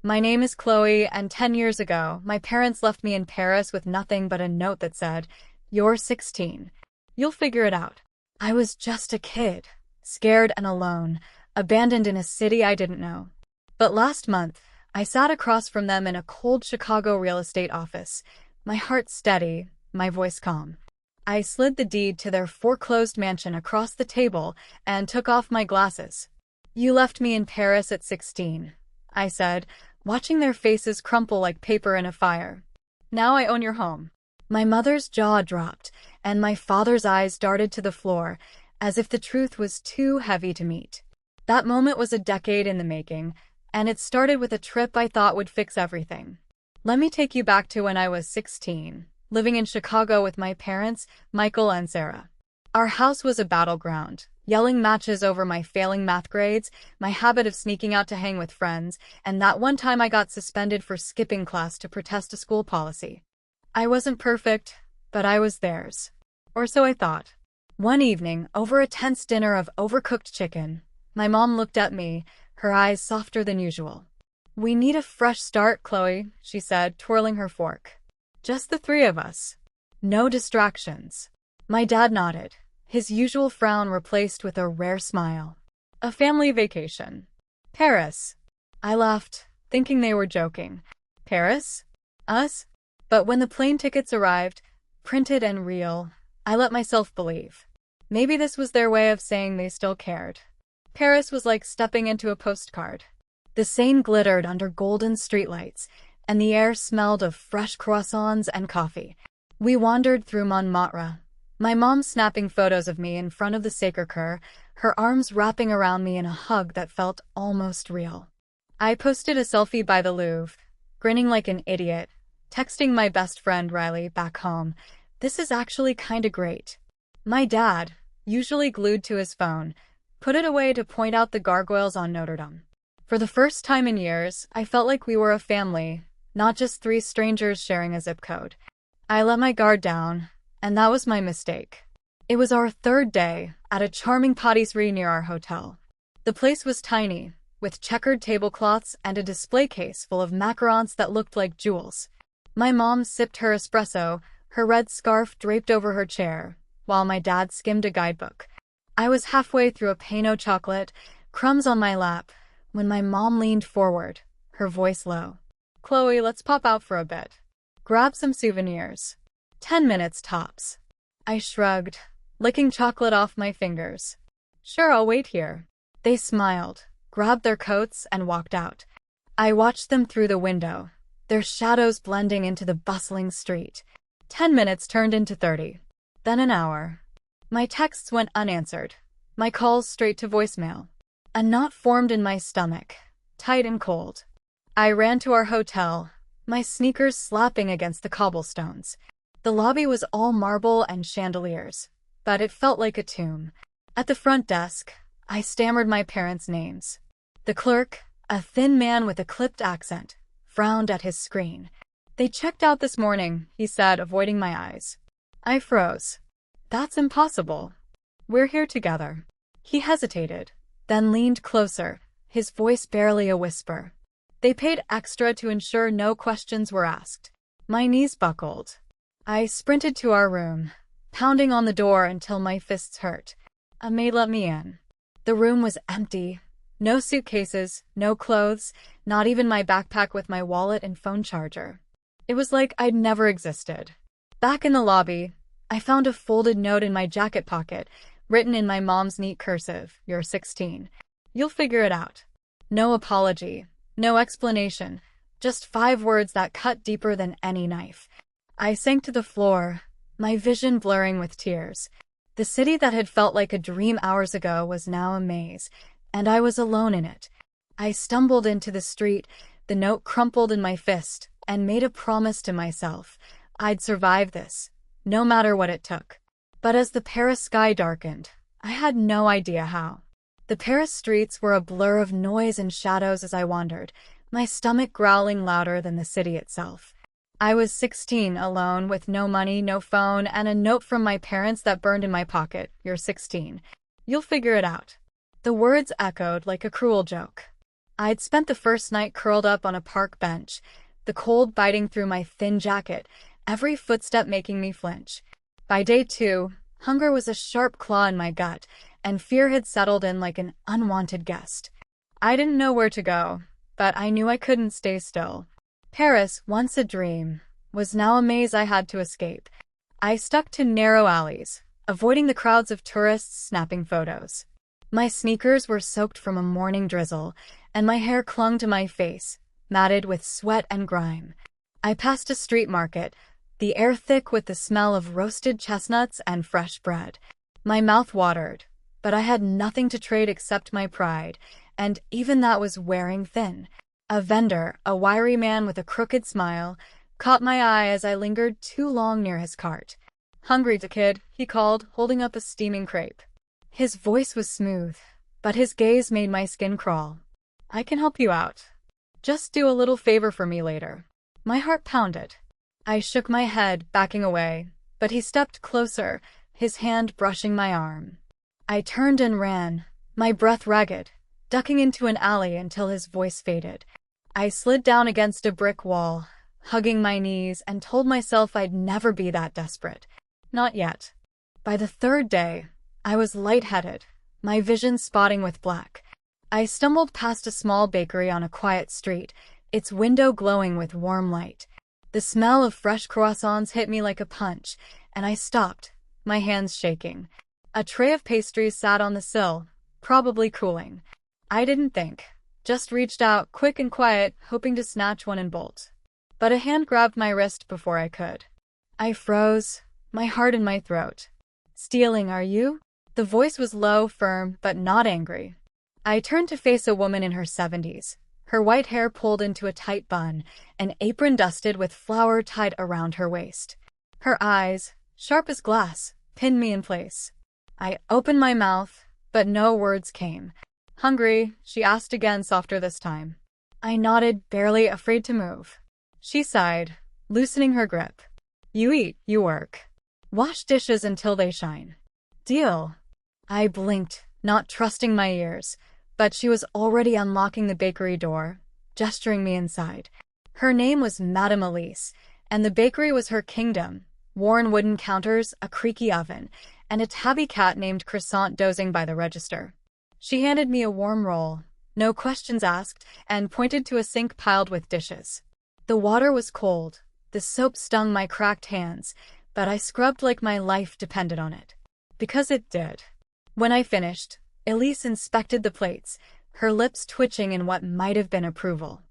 My name is Chloe, and 10 years ago, my parents left me in Paris with nothing but a note that said, "You're 16. You'll figure it out." I was just a kid, scared and alone, abandoned in a city I didn't know. But last month, I sat across from them in a cold Chicago real estate office, my heart steady, my voice calm. I slid the deed to their foreclosed mansion across the table and took off my glasses. "You left me in Paris at 16, I said, watching their faces crumple like paper in a fire. "Now I own your home." My mother's jaw dropped, and my father's eyes darted to the floor, as if the truth was too heavy to meet. That moment was a decade in the making, and it started with a trip I thought would fix everything. Let me take you back to when I was 16, living in Chicago with my parents, Michael and Sarah. Our house was a battleground, yelling matches over my failing math grades, my habit of sneaking out to hang with friends, and that one time I got suspended for skipping class to protest a school policy. I wasn't perfect, but I was theirs. Or so I thought. One evening, over a tense dinner of overcooked chicken, my mom looked at me, her eyes softer than usual. "We need a fresh start, Chloe," she said, twirling her fork. "Just the three of us. No distractions." My dad nodded, his usual frown replaced with a rare smile. "A family vacation. Paris." I laughed, thinking they were joking. "Paris? Us?" But when the plane tickets arrived, printed and real, I let myself believe. Maybe this was their way of saying they still cared. Paris was like stepping into a postcard. The Seine glittered under golden streetlights, and the air smelled of fresh croissants and coffee. We wandered through Montmartre, my mom snapping photos of me in front of the Sacré-Cœur, her arms wrapping around me in a hug that felt almost real. I posted a selfie by the Louvre, grinning like an idiot, texting my best friend Riley back home, "This is actually kinda great." My dad, usually glued to his phone, put it away to point out the gargoyles on Notre Dame. For the first time in years, I felt like we were a family, not just three strangers sharing a zip code. I let my guard down, and that was my mistake. It was our third day, at a charming patisserie near our hotel. The place was tiny, with checkered tablecloths and a display case full of macarons that looked like jewels. My mom sipped her espresso, her red scarf draped over her chair, while my dad skimmed a guidebook. I was halfway through a Pinot chocolate, crumbs on my lap, when my mom leaned forward, her voice low. "Chloe, let's pop out for a bit. Grab some souvenirs. 10 minutes tops." I shrugged, licking chocolate off my fingers. "Sure, I'll wait here." They smiled, grabbed their coats, and walked out. I watched them through the window, their shadows blending into the bustling street. 10 minutes turned into 30, then an hour. My texts went unanswered, my calls straight to voicemail. A knot formed in my stomach, tight and cold. I ran to our hotel, my sneakers slapping against the cobblestones. The lobby was all marble and chandeliers, but it felt like a tomb. At the front desk, I stammered my parents' names. The clerk, a thin man with a clipped accent, frowned at his screen. "They checked out this morning," he said, avoiding my eyes. I froze. "That's impossible. We're here together." He hesitated, then leaned closer, his voice barely a whisper. "They paid extra to ensure no questions were asked." My knees buckled. I sprinted to our room, pounding on the door until my fists hurt. A maid let me in. The room was empty. No suitcases, no clothes, not even my backpack with my wallet and phone charger. It was like I'd never existed. Back in the lobby, I found a folded note in my jacket pocket, written in my mom's neat cursive, "You're 16. You'll figure it out." No apology, no explanation, just 5 words that cut deeper than any knife. I sank to the floor, my vision blurring with tears. The city that had felt like a dream hours ago was now a maze, and I was alone in it. I stumbled into the street, the note crumpled in my fist, and made a promise to myself. I'd survive this, no matter what it took. But as the Paris sky darkened, I had no idea how. The Paris streets were a blur of noise and shadows as I wandered, my stomach growling louder than the city itself. I was 16, alone, with no money, no phone, and a note from my parents that burned in my pocket. "You're 16. You'll figure it out." The words echoed like a cruel joke. I'd spent the first night curled up on a park bench, the cold biting through my thin jacket, every footstep making me flinch. By day 2, hunger was a sharp claw in my gut, and fear had settled in like an unwanted guest. I didn't know where to go, but I knew I couldn't stay still. Paris, once a dream, was now a maze I had to escape. I stuck to narrow alleys, avoiding the crowds of tourists snapping photos. My sneakers were soaked from a morning drizzle, and my hair clung to my face, matted with sweat and grime. I passed a street market, the air thick with the smell of roasted chestnuts and fresh bread. My mouth watered, but I had nothing to trade except my pride, and even that was wearing thin. A vendor, a wiry man with a crooked smile, caught my eye as I lingered too long near his cart. "Hungry, kid," he called, holding up a steaming crepe. His voice was smooth, but his gaze made my skin crawl. "I can help you out. Just do a little favor for me later." My heart pounded. I shook my head, backing away, but he stepped closer, his hand brushing my arm. I turned and ran, my breath ragged, ducking into an alley until his voice faded. I slid down against a brick wall, hugging my knees, and told myself I'd never be that desperate. Not yet. By the third day, I was lightheaded, my vision spotting with black. I stumbled past a small bakery on a quiet street, its window glowing with warm light. The smell of fresh croissants hit me like a punch, and I stopped, my hands shaking. A tray of pastries sat on the sill, probably cooling. I didn't think, just reached out, quick and quiet, hoping to snatch one and bolt. But a hand grabbed my wrist before I could. I froze, my heart in my throat. "Stealing, are you?" The voice was low, firm, but not angry. I turned to face a woman in her 70s, her white hair pulled into a tight bun, an apron dusted with flour tied around her waist. Her eyes, sharp as glass, pinned me in place. I opened my mouth, but no words came. "Hungry?" she asked again, softer this time. I nodded, barely afraid to move. She sighed, loosening her grip. "You eat, you work. Wash dishes until they shine. Deal." I blinked, not trusting my ears, but she was already unlocking the bakery door, gesturing me inside. Her name was Madame Elise, and the bakery was her kingdom, worn wooden counters, a creaky oven, and a tabby cat named Croissant dozing by the register. She handed me a warm roll, no questions asked, and pointed to a sink piled with dishes. The water was cold, the soap stung my cracked hands, but I scrubbed like my life depended on it. Because it did. When I finished, Elise inspected the plates, her lips twitching in what might have been approval.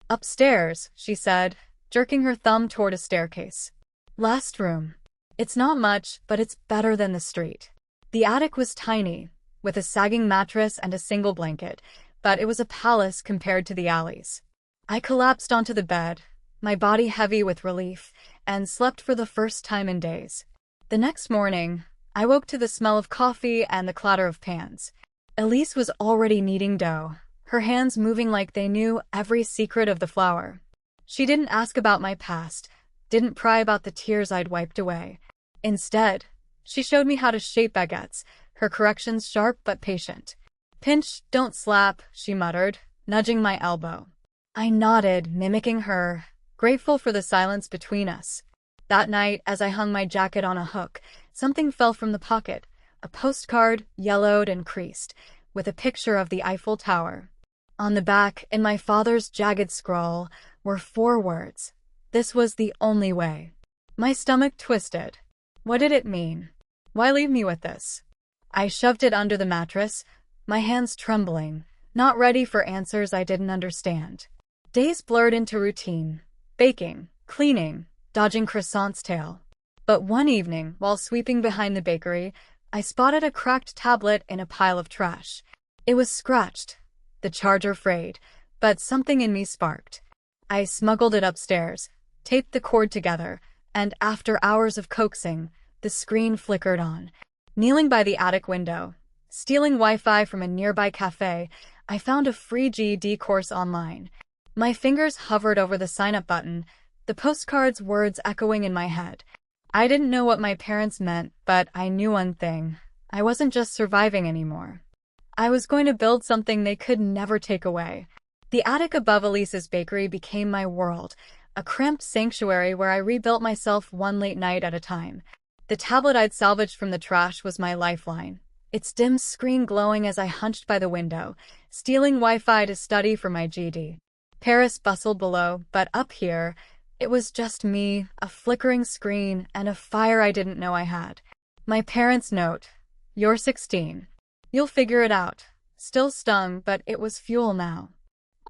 "Upstairs," she said, jerking her thumb toward a staircase. "Last room. It's not much, but it's better than the street." The attic was tiny, with a sagging mattress and a single blanket, but it was a palace compared to the alleys. I collapsed onto the bed, my body heavy with relief, and slept for the first time in days. The next morning, I woke to the smell of coffee and the clatter of pans. Elise was already kneading dough, her hands moving like they knew every secret of the flour. She didn't ask about my past, didn't pry about the tears I'd wiped away. Instead, she showed me how to shape baguettes, her corrections sharp but patient. "Pinch, don't slap," she muttered, nudging my elbow. I nodded, mimicking her, grateful for the silence between us. That night, as I hung my jacket on a hook, something fell from the pocket, a postcard, yellowed and creased, with a picture of the Eiffel Tower. On the back, in my father's jagged scrawl, were 4 words. This was the only way. My stomach twisted. What did it mean? Why leave me with this? I shoved it under the mattress, my hands trembling, not ready for answers I didn't understand. Days blurred into routine, baking, cleaning, dodging Croissant's tail. But one evening, while sweeping behind the bakery, I spotted a cracked tablet in a pile of trash. It was scratched, the charger frayed, but something in me sparked. I smuggled it upstairs, taped the cord together, and after hours of coaxing, the screen flickered on. Kneeling by the attic window, stealing Wi-Fi from a nearby cafe, I found a free GED course online. My fingers hovered over the sign-up button, the postcard's words echoing in my head. I didn't know what my parents meant, but I knew one thing. I wasn't just surviving anymore. I was going to build something they could never take away. The attic above Elise's bakery became my world, a cramped sanctuary where I rebuilt myself one late night at a time. The tablet I'd salvaged from the trash was my lifeline, its dim screen glowing as I hunched by the window, stealing Wi-Fi to study for my GD. Paris bustled below, but up here, it was just me, a flickering screen, and a fire I didn't know I had. My parents' note, "You're 16. You'll figure it out." Still stung, but it was fuel now.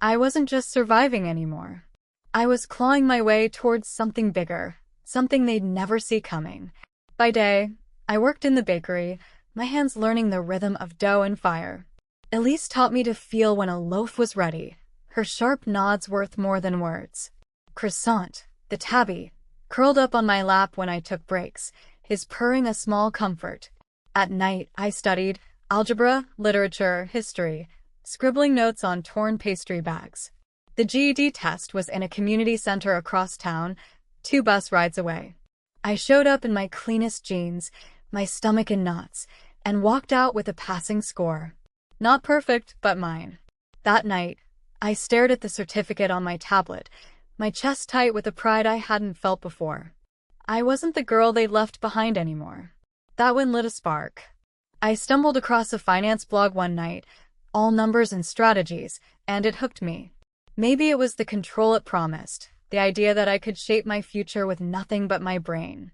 I wasn't just surviving anymore. I was clawing my way towards something bigger, something they'd never see coming. By day, I worked in the bakery, my hands learning the rhythm of dough and fire. Elise taught me to feel when a loaf was ready, her sharp nods worth more than words. Croissant, the tabby, curled up on my lap when I took breaks, his purring a small comfort. At night, I studied algebra, literature, history, scribbling notes on torn pastry bags. The GED test was in a community center across town, 2 bus rides away. I showed up in my cleanest jeans, my stomach in knots, and walked out with a passing score. Not perfect, but mine. That night, I stared at the certificate on my tablet, my chest tight with a pride I hadn't felt before. I wasn't the girl they'd left behind anymore. That one lit a spark. I stumbled across a finance blog one night, all numbers and strategies, and it hooked me. Maybe it was the control it promised, the idea that I could shape my future with nothing but my brain.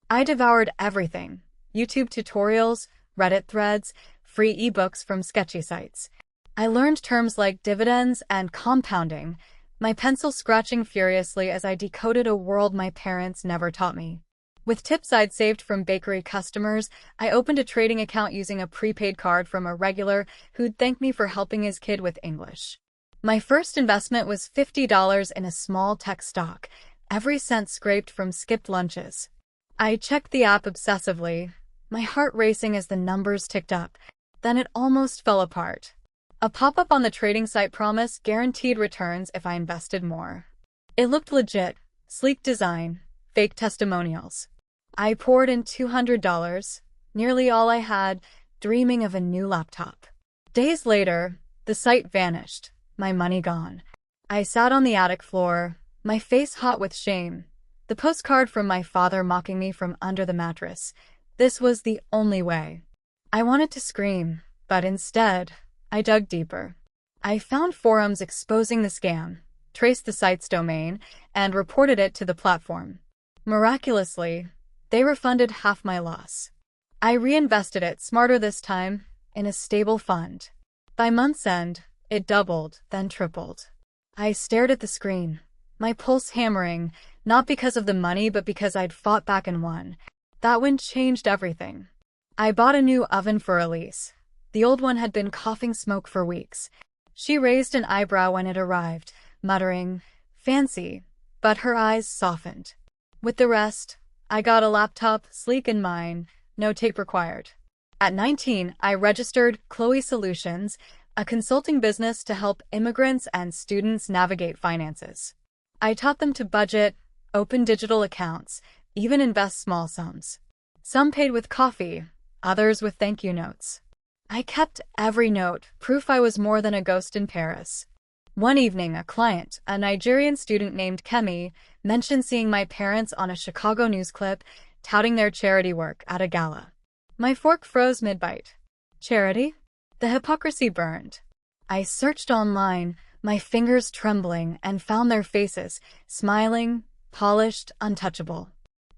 I devoured everything: YouTube tutorials, Reddit threads, free ebooks from sketchy sites. I learned terms like dividends and compounding, my pencil scratching furiously as I decoded a world my parents never taught me. With tips I'd saved from bakery customers, I opened a trading account using a prepaid card from a regular who'd thank me for helping his kid with English. My first investment was $50 in a small tech stock, every cent scraped from skipped lunches. I checked the app obsessively, my heart racing as the numbers ticked up. Then it almost fell apart. A pop-up on the trading site promised guaranteed returns if I invested more. It looked legit, sleek design, fake testimonials. I poured in $200, nearly all I had, dreaming of a new laptop. Days later, the site vanished, my money gone. I sat on the attic floor, my face hot with shame, the postcard from my father mocking me from under the mattress. This was the only way. I wanted to scream, but instead, I dug deeper. I found forums exposing the scam, traced the site's domain, and reported it to the platform. Miraculously, they refunded half my loss. I reinvested it, smarter this time, in a stable fund. By month's end, it doubled, then tripled. I stared at the screen, my pulse hammering, not because of the money but because I'd fought back and won. That win changed everything. I bought a new oven for Elise. The old one had been coughing smoke for weeks. She raised an eyebrow when it arrived, muttering, "Fancy," but her eyes softened. With the rest, I got a laptop, sleek and mine, no tape required. At 19, I registered Chloe Solutions, a consulting business to help immigrants and students navigate finances. I taught them to budget, open digital accounts, even invest small sums. Some paid with coffee, others with thank you notes. I kept every note, proof I was more than a ghost in Paris. One evening, a client, a Nigerian student named Kemi, mentioned seeing my parents on a Chicago news clip touting their charity work at a gala. My fork froze mid-bite. Charity? The hypocrisy burned. I searched online, my fingers trembling, and found their faces, smiling, polished, untouchable.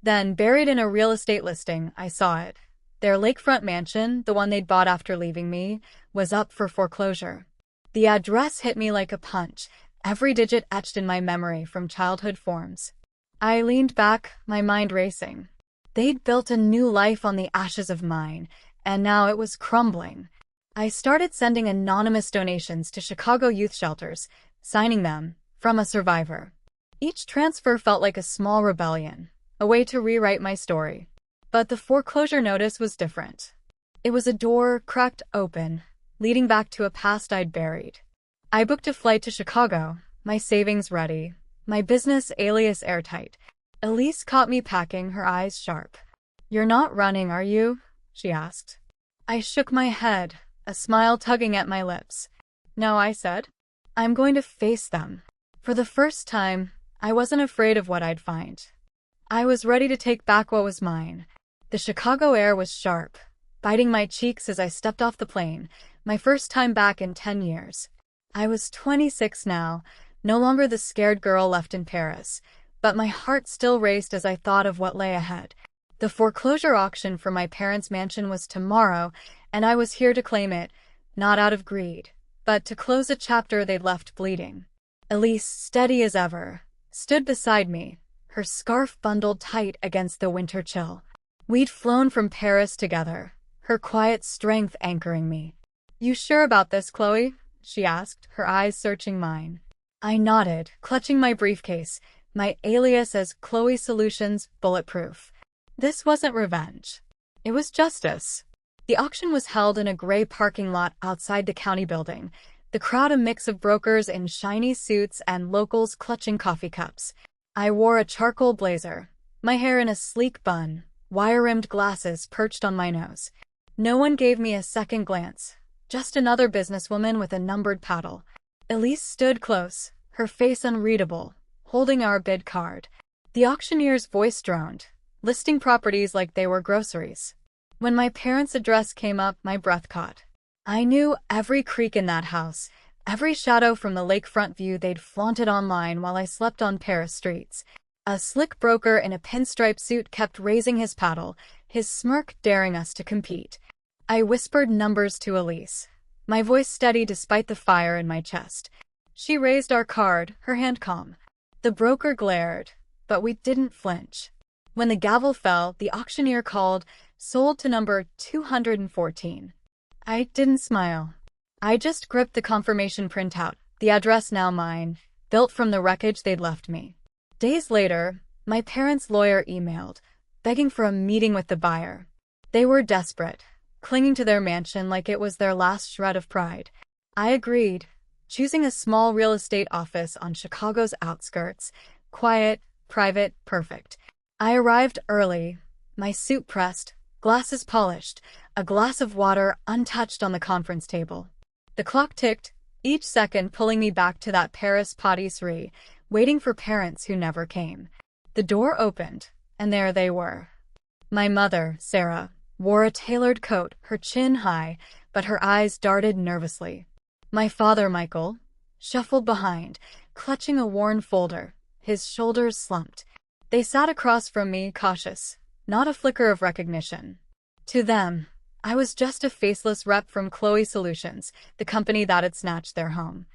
Then, buried in a real estate listing, I saw it. Their lakefront mansion, the one they'd bought after leaving me, was up for foreclosure. The address hit me like a punch, every digit etched in my memory from childhood forms. I leaned back, my mind racing. They'd built a new life on the ashes of mine, and now it was crumbling. I started sending anonymous donations to Chicago youth shelters, signing them, "From a Survivor." Each transfer felt like a small rebellion, a way to rewrite my story. But the foreclosure notice was different. It was a door cracked open, leading back to a past I'd buried. I booked a flight to Chicago, my savings ready, my business alias airtight. Elise caught me packing, her eyes sharp. "You're not running, are you?" she asked. I shook my head, a smile tugging at my lips. "No," I said. I'm going to face them. For the first time, I wasn't afraid of what I'd find. I was ready to take back what was mine. The Chicago air was sharp, biting my cheeks as I stepped off the plane, my first time back in 10 years. I was 26 now, no longer the scared girl left in Paris, but my heart still raced as I thought of what lay ahead. The foreclosure auction for my parents' mansion was tomorrow, and I was here to claim it, not out of greed, but to close a chapter they'd left bleeding. Elise, steady as ever, stood beside me, her scarf bundled tight against the winter chill. We'd flown from Paris together, her quiet strength anchoring me. "You sure about this, Chloe?" she asked, her eyes searching mine. I nodded, clutching my briefcase, my alias as Chloe Solutions Bulletproof. This wasn't revenge. It was justice. The auction was held in a gray parking lot outside the county building, the crowd a mix of brokers in shiny suits and locals clutching coffee cups. I wore a charcoal blazer, my hair in a sleek bun, wire-rimmed glasses perched on my nose. No one gave me a second glance, just another businesswoman with a numbered paddle. Elise stood close, her face unreadable, holding our bid card. The auctioneer's voice droned, listing properties like they were groceries. When my parents' address came up, my breath caught. I knew every creak in that house, every shadow from the lakefront view they'd flaunted online while I slept on Paris streets. A slick broker in a pinstripe suit kept raising his paddle, his smirk daring us to compete. I whispered numbers to Elise, my voice steady despite the fire in my chest. She raised our card, her hand calm. The broker glared, but we didn't flinch. When the gavel fell, the auctioneer called, "Sold to number 214. I didn't smile. I just gripped the confirmation printout, the address now mine, built from the wreckage they'd left me. Days later, my parents' lawyer emailed, begging for a meeting with the buyer. They were desperate, clinging to their mansion like it was their last shred of pride. I agreed, choosing a small real estate office on Chicago's outskirts, quiet, private, perfect. I arrived early, my suit pressed, glasses polished, a glass of water untouched on the conference table. The clock ticked, each second pulling me back to that Paris pâtisserie, waiting for parents who never came. The door opened, and there they were. My mother, Sarah, wore a tailored coat, her chin high, but her eyes darted nervously. My father, Michael, shuffled behind, clutching a worn folder, his shoulders slumped. They sat across from me, cautious, not a flicker of recognition. To them, I was just a faceless rep from Chloe Solutions, the company that had snatched their home.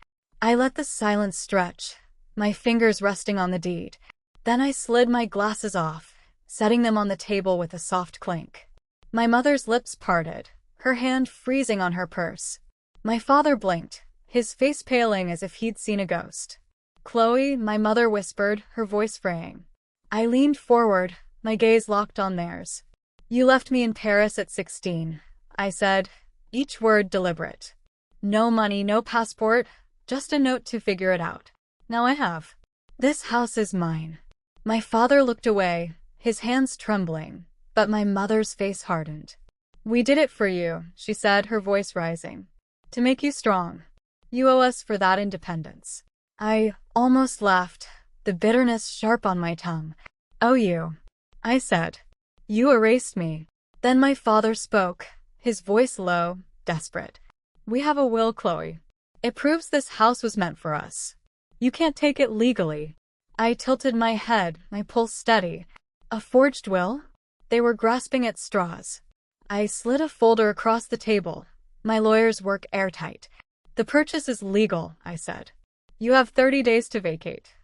I let the silence stretch, my fingers resting on the deed. Then I slid my glasses off, setting them on the table with a soft clink. My mother's lips parted, her hand freezing on her purse. My father blinked, his face paling as if he'd seen a ghost. "Chloe," my mother whispered, her voice fraying. I leaned forward, my gaze locked on theirs. "You left me in Paris at 16, I said, each word deliberate. No money, no passport, just a note to figure it out. Now I have. This house is mine." My father looked away, his hands trembling, but my mother's face hardened. "We did it for you," she said, her voice rising. "To make you strong. You owe us for that independence." I almost laughed, the bitterness sharp on my tongue. "Oh, you," I said. "You erased me." Then my father spoke, his voice low, desperate. "We have a will, Chloe. It proves this house was meant for us. You can't take it legally." I tilted my head, my pulse steady. "A forged will?" They were grasping at straws. I slid a folder across the table, my lawyer's work airtight. "The purchase is legal," I said. "You have 30 days to vacate.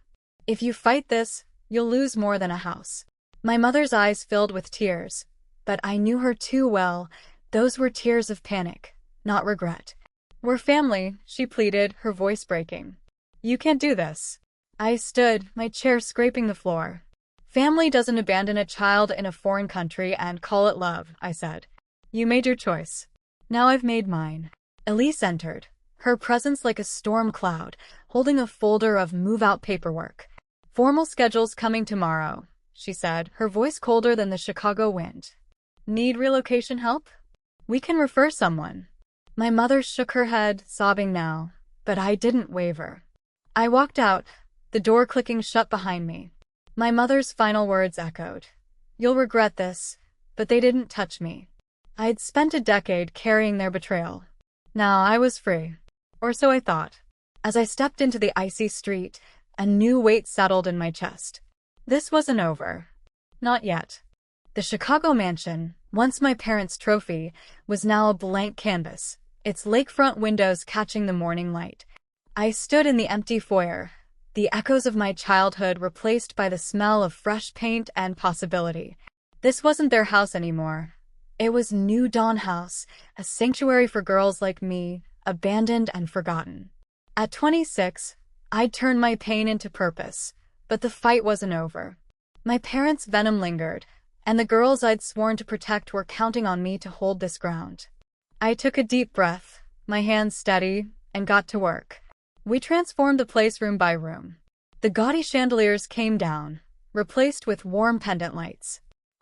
If you fight this, you'll lose more than a house." My mother's eyes filled with tears, but I knew her too well. Those were tears of panic, not regret. "We're family," she pleaded, her voice breaking. "You can't do this." I stood, my chair scraping the floor. "Family doesn't abandon a child in a foreign country and call it love," I said. "You made your choice. Now I've made mine." Elise entered, her presence like a storm cloud, holding a folder of move-out paperwork. "Formal schedule's coming tomorrow," she said, her voice colder than the Chicago wind. "Need relocation help? We can refer someone." My mother shook her head, sobbing now, but I didn't waver. I walked out, the door clicking shut behind me. My mother's final words echoed. "You'll regret this," but they didn't touch me. I'd spent a decade carrying their betrayal. Now I was free. Or so I thought. As I stepped into the icy street, a new weight settled in my chest. This wasn't over. Not yet. The Chicago mansion, once my parents' trophy, was now a blank canvas, its lakefront windows catching the morning light. I stood in the empty foyer, the echoes of my childhood replaced by the smell of fresh paint and possibility. This wasn't their house anymore. It was New Dawn House, a sanctuary for girls like me, abandoned and forgotten. At 26, I'd turned my pain into purpose, but the fight wasn't over. My parents' venom lingered, and the girls I'd sworn to protect were counting on me to hold this ground. I took a deep breath, my hands steady, and got to work. We transformed the place room by room. The gaudy chandeliers came down, replaced with warm pendant lights.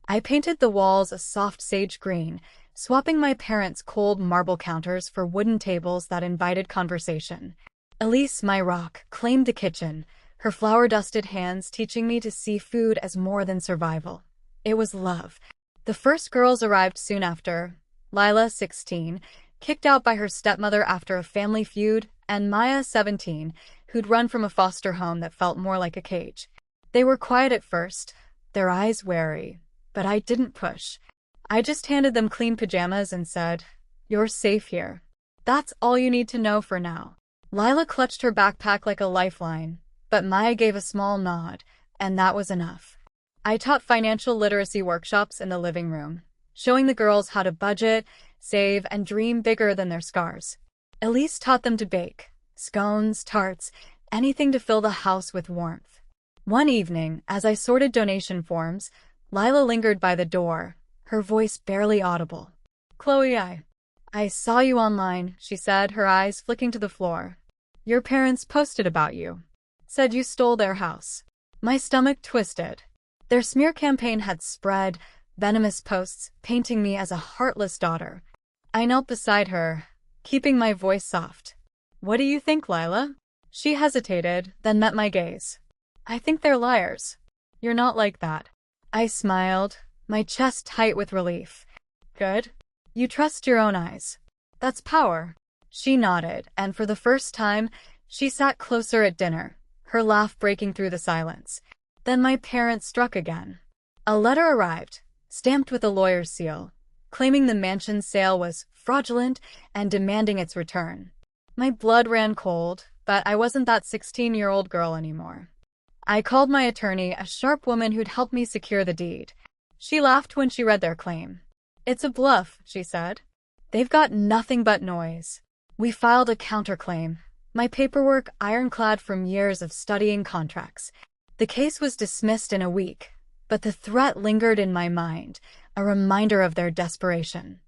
I painted the walls a soft sage green, swapping my parents' cold marble counters for wooden tables that invited conversation. Elise, my rock, claimed the kitchen, her flour-dusted hands teaching me to see food as more than survival. It was love. The first girls arrived soon after. Lila, 16, kicked out by her stepmother after a family feud, and Maya, 17, who'd run from a foster home that felt more like a cage. They were quiet at first, their eyes wary, but I didn't push. I just handed them clean pajamas and said, "You're safe here. That's all you need to know for now." Lila clutched her backpack like a lifeline, but Maya gave a small nod, and that was enough. I taught financial literacy workshops in the living room, showing the girls how to budget, save, and dream bigger than their scars. Elise taught them to bake, scones, tarts, anything to fill the house with warmth. One evening, as I sorted donation forms, Lila lingered by the door, her voice barely audible. "Chloe, I saw you online," she said, her eyes flicking to the floor. "Your parents posted about you. Said you stole their house." My stomach twisted. Their smear campaign had spread, venomous posts painting me as a heartless daughter. I knelt beside her, keeping my voice soft. "What do you think, Lila?" She hesitated, then met my gaze. "I think they're liars. You're not like that." I smiled, my chest tight with relief. "Good. You trust your own eyes. That's power." She nodded, and for the first time, she sat closer at dinner, her laugh breaking through the silence. Then my parents struck again. A letter arrived, stamped with a lawyer's seal, claiming the mansion's sale was fraudulent and demanding its return. My blood ran cold, but I wasn't that 16-year-old girl anymore. I called my attorney, a sharp woman who'd helped me secure the deed. She laughed when she read their claim. "It's a bluff," she said. "They've got nothing but noise." We filed a counterclaim, my paperwork ironclad from years of studying contracts. The case was dismissed in a week, but the threat lingered in my mind, a reminder of their desperation.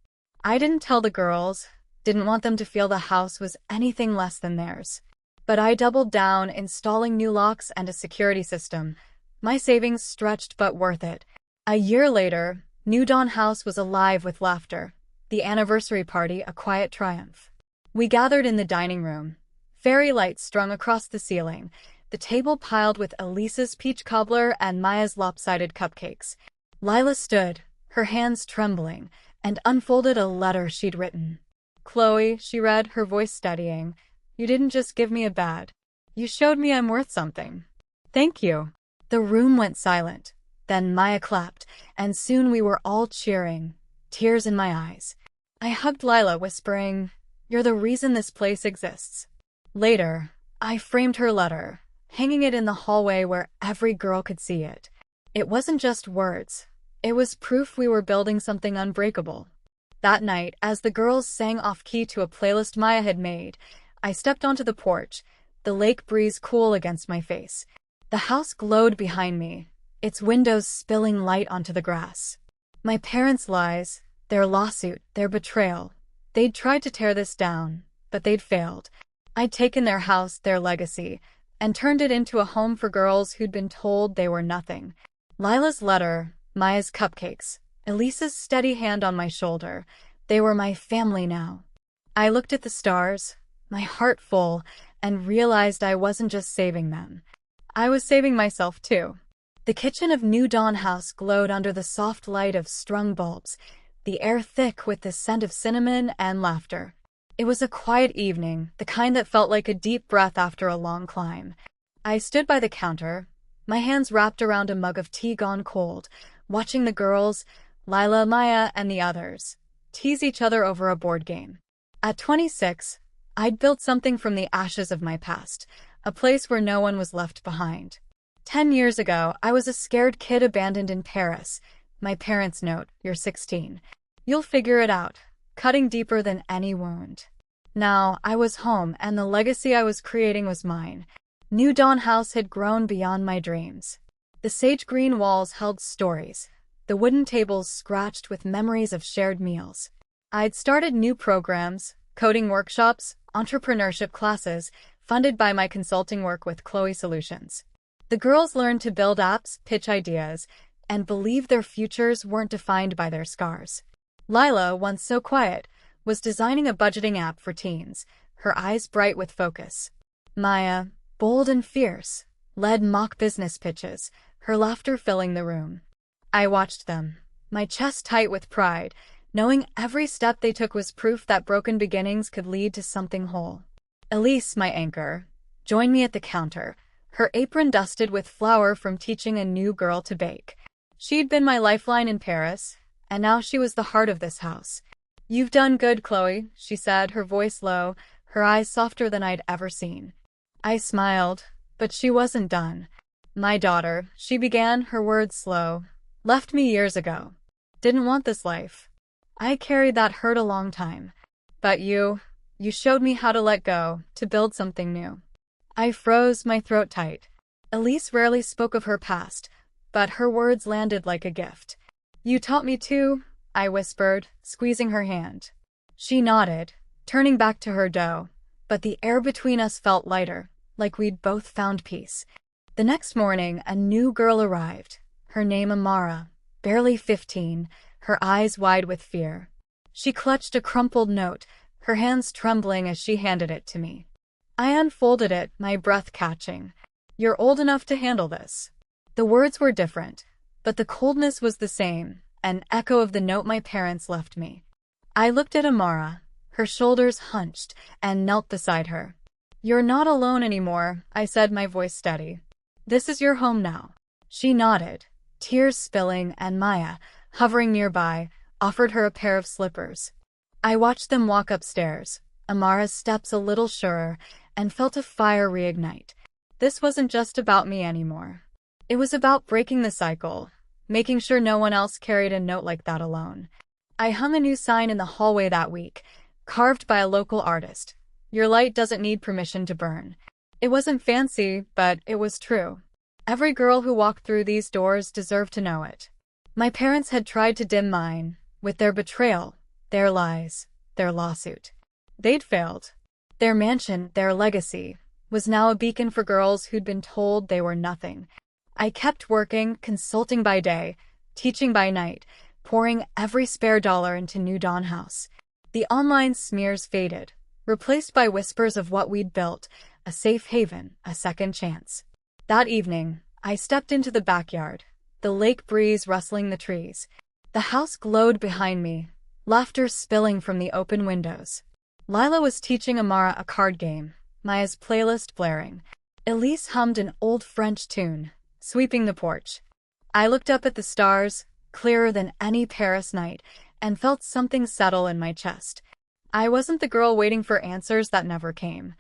I didn't tell the girls, didn't want them to feel the house was anything less than theirs. But I doubled down, installing new locks and a security system. My savings stretched but worth it. A year later, New Dawn House was alive with laughter, the anniversary party a quiet triumph. We gathered in the dining room, fairy lights strung across the ceiling, the table piled with Elisa's peach cobbler and Maya's lopsided cupcakes. Lila stood, her hands trembling, and unfolded a letter she'd written. "Chloe," she read, her voice steadying, "you didn't just give me a bad. You showed me I'm worth something. Thank you." The room went silent. Then Maya clapped, and soon we were all cheering, tears in my eyes. I hugged Lila, whispering, "You're the reason this place exists." Later, I framed her letter, hanging it in the hallway where every girl could see it. It wasn't just words. It was proof we were building something unbreakable. That night, as the girls sang off-key to a playlist Maya had made, I stepped onto the porch, the lake breeze cool against my face. The house glowed behind me, its windows spilling light onto the grass. My parents' lies, their lawsuit, their betrayal. They'd tried to tear this down, but they'd failed. I'd taken their house, their legacy, and turned it into a home for girls who'd been told they were nothing. Lila's letter, Maya's cupcakes, Elisa's steady hand on my shoulder. They were my family now. I looked at the stars, my heart full, and realized I wasn't just saving them. I was saving myself too. The kitchen of New Dawn House glowed under the soft light of strung bulbs, the air thick with the scent of cinnamon and laughter. It was a quiet evening, the kind that felt like a deep breath after a long climb. I stood by the counter, my hands wrapped around a mug of tea gone cold, watching the girls, Lila, Maya, and the others, tease each other over a board game. At 26, I'd built something from the ashes of my past, a place where no one was left behind. 10 years ago, I was a scared kid abandoned in Paris. My parents' note, "You're 16. You'll figure it out," cutting deeper than any wound. Now, I was home, and the legacy I was creating was mine. New Dawn House had grown beyond my dreams. The sage-green walls held stories, the wooden tables scratched with memories of shared meals. I'd started new programs, coding workshops, entrepreneurship classes, funded by my consulting work with Chloe Solutions. The girls learned to build apps, pitch ideas, and believe their futures weren't defined by their scars. Lila, once so quiet, was designing a budgeting app for teens, her eyes bright with focus. Maya, bold and fierce, led mock business pitches, her laughter filling the room. I watched them, my chest tight with pride, knowing every step they took was proof that broken beginnings could lead to something whole. Elise, my anchor, joined me at the counter, her apron dusted with flour from teaching a new girl to bake. She'd been my lifeline in Paris, and now she was the heart of this house. "You've done good, Chloe," she said, her voice low, her eyes softer than I'd ever seen. I smiled, but she wasn't done. "My daughter," she began, her words slow, "left me years ago. Didn't want this life. I carried that hurt a long time. But you showed me how to let go, to build something new." I froze, my throat tight. Elise rarely spoke of her past, but her words landed like a gift. "You taught me too," I whispered, squeezing her hand. She nodded, turning back to her dough, but the air between us felt lighter, like we'd both found peace. The next morning, a new girl arrived, her name Amara, barely 15, her eyes wide with fear. She clutched a crumpled note, her hands trembling as she handed it to me. I unfolded it, my breath catching. "You're old enough to handle this." The words were different, but the coldness was the same, an echo of the note my parents left me. I looked at Amara, her shoulders hunched, and knelt beside her. "You're not alone anymore," I said, my voice steady. "This is your home now." She nodded, tears spilling, and Maya, hovering nearby, offered her a pair of slippers. I watched them walk upstairs, Amara's steps a little surer, and felt a fire reignite. This wasn't just about me anymore. It was about breaking the cycle, making sure no one else carried a note like that alone. I hung a new sign in the hallway that week, carved by a local artist. "Your light doesn't need permission to burn." It wasn't fancy, but it was true. Every girl who walked through these doors deserved to know it. My parents had tried to dim mine, with their betrayal, their lies, their lawsuit. They'd failed. Their mansion, their legacy, was now a beacon for girls who'd been told they were nothing. I kept working, consulting by day, teaching by night, pouring every spare dollar into New Dawn House. The online smears faded, replaced by whispers of what we'd built, a safe haven, a second chance. That evening, I stepped into the backyard, the lake breeze rustling the trees. The house glowed behind me, laughter spilling from the open windows. Lila was teaching Amara a card game, Maya's playlist blaring. Elise hummed an old French tune, sweeping the porch. I looked up at the stars, clearer than any Paris night, and felt something settle in my chest. I wasn't the girl waiting for answers that never came.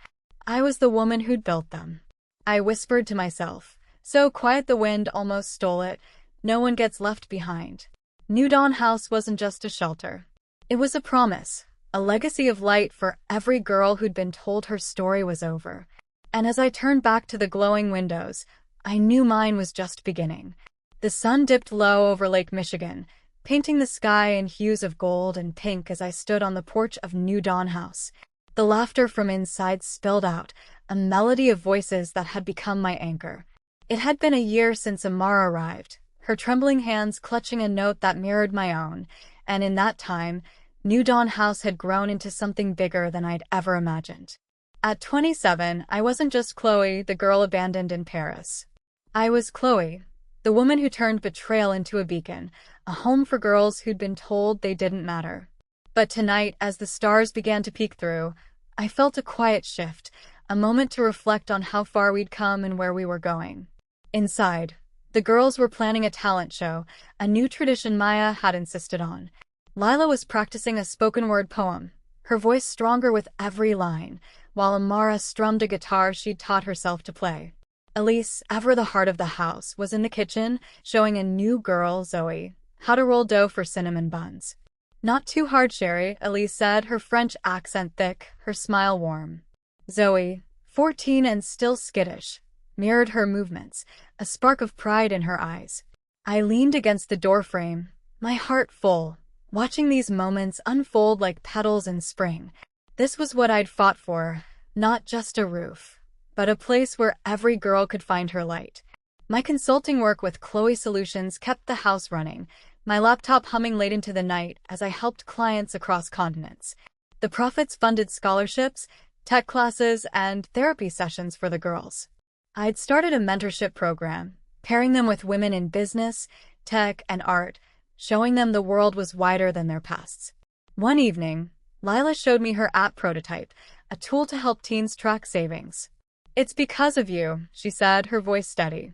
I was the woman who'd built them. I whispered to myself, so quiet the wind almost stole it, "No one gets left behind." New Dawn House wasn't just a shelter. It was a promise, a legacy of light for every girl who'd been told her story was over. And as I turned back to the glowing windows, I knew mine was just beginning. The sun dipped low over Lake Michigan, painting the sky in hues of gold and pink as I stood on the porch of New Dawn House. The laughter from inside spilled out, a melody of voices that had become my anchor. It had been a year since Amara arrived, her trembling hands clutching a note that mirrored my own, and in that time, New Dawn House had grown into something bigger than I'd ever imagined. At 27, I wasn't just Chloe, the girl abandoned in Paris. I was Chloe, the woman who turned betrayal into a beacon, a home for girls who'd been told they didn't matter. But tonight, as the stars began to peek through, I felt a quiet shift, a moment to reflect on how far we'd come and where we were going. Inside, the girls were planning a talent show, a new tradition Maya had insisted on. Lila was practicing a spoken-word poem, her voice stronger with every line, while Amara strummed a guitar she'd taught herself to play. Elise, ever the heart of the house, was in the kitchen, showing a new girl, Zoe, how to roll dough for cinnamon buns. "Not too hard, Sherry," Elise said, her French accent thick, her smile warm. Zoe, 14 and still skittish, mirrored her movements, a spark of pride in her eyes. I leaned against the doorframe, my heart full, watching these moments unfold like petals in spring. This was what I'd fought for, not just a roof, but a place where every girl could find her light. My consulting work with Chloe Solutions kept the house running, my laptop humming late into the night as I helped clients across continents. The profits funded scholarships, tech classes, and therapy sessions for the girls. I'd started a mentorship program, pairing them with women in business, tech, and art, showing them the world was wider than their pasts. One evening, Lila showed me her app prototype, a tool to help teens track savings. "It's because of you," she said, her voice steady.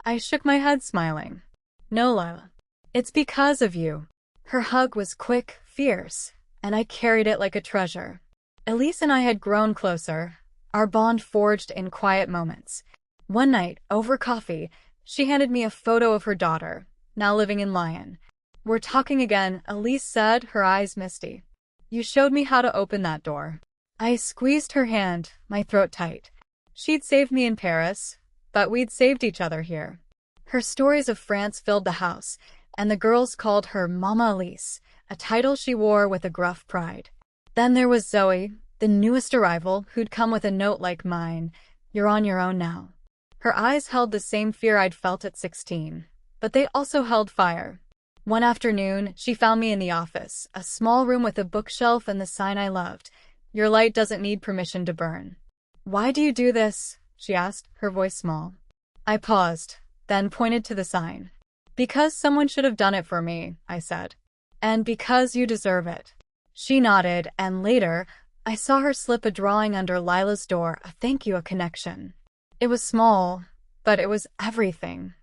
I shook my head, smiling. "No, Lila. It's because of you." Her hug was quick, fierce, and I carried it like a treasure. Elise and I had grown closer, our bond forged in quiet moments. One night, over coffee, she handed me a photo of her daughter, now living in Lyon. "We're talking again," Elise said, her eyes misty. "You showed me how to open that door." I squeezed her hand, my throat tight. She'd saved me in Paris, but we'd saved each other here. Her stories of France filled the house, and the girls called her Mama Elise, a title she wore with a gruff pride. Then there was Zoe, the newest arrival, who'd come with a note like mine, "You're on your own now." Her eyes held the same fear I'd felt at 16, but they also held fire. One afternoon, she found me in the office, a small room with a bookshelf and the sign I loved, "Your light doesn't need permission to burn." "Why do you do this?" she asked, her voice small. I paused, then pointed to the sign. "Because someone should have done it for me," I said. "And because you deserve it." She nodded, and later, I saw her slip a drawing under Lila's door, a thank you, a connection. It was small, but it was everything.